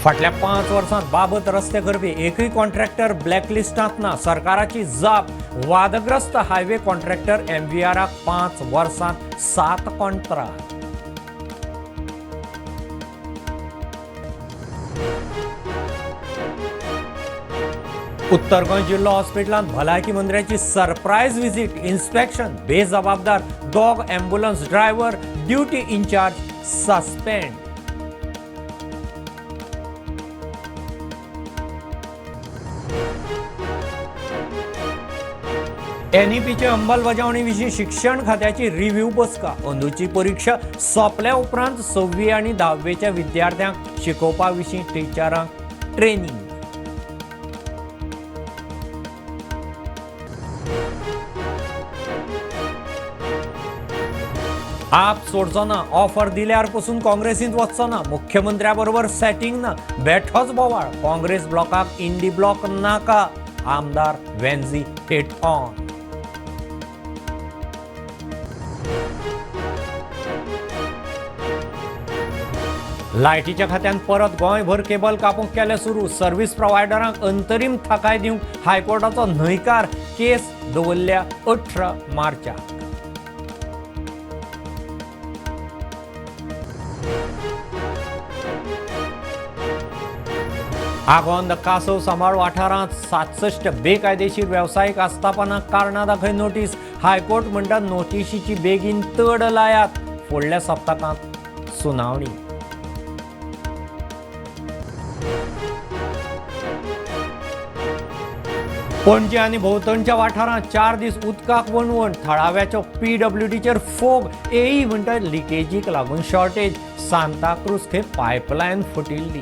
फाटल्या 5 वर्षांत बाबत रस्ते करपी एकूय कॉन्ट्रॅक्टर ब्लॅकलिस्टांत ना. सरकाराची जाप. वादग्रस्त हायवे कॉन्ट्रॅक्टर MVRक 5 वर्षांत 7 कॉन्ट्राक्ट. उत्तर गोंय जिल्लो हॉस्पिटलांत भलायकी मंत्र्याची सरप्रायज विजीट. इन्स्पेक्शन. बेजबाबदार दोग ambulance driver duty incharge suspend. NEPचे अंमलबजावणी विशीं शिक्षण खात्याची रिव्ह्यू बसका. अंदूची परीक्षा सोंपल्या उपरांत 6वी आनी 10वेच्या विद्यार्थ्यांक शिकोवपा विशीं टिचरांक ट्रेनिंग. आप सोडचो ना. ऑफर दिल्यार पसून काँग्रेसींत वचचो ना. मुख्यमंत्र्या बरोबर सेटिंग ना. बेठोच बोवाळ. काँग्रेस ब्लॉकाक इंडी ब्लॉक नाका. आमदार वेंझी हेट ऑन. लायटीच्या खात्यान परत गोंयभर केबल कापूंक केले सुरू. सर्व्हिस प्रोवायडरांक अंतरीम थाकाय दिवंक हायकोर्टाचो न्हयकार. केस दवरल्या 18 मार्चाक. आगोंद कासव सांबाळ वाठारांत 67 बेकायदेशीर वेवसायीक आस्थापनांक कारणां दाखय नोटीस. हायकोर्ट म्हणटा नोटीशीची बेगीन तड लायात. फुडल्या सप्तकांत सुनावणी. पणजी आनी भोंवतणच्या वाठारांत 4 दीस उदकाक वणवण. थळाव्याच्या PWDचेर फोग. AE म्हणटा लिकेजीक लागून शॉर्टेज. सांताक्रूज थंय पायपलायन फुटिल्ली.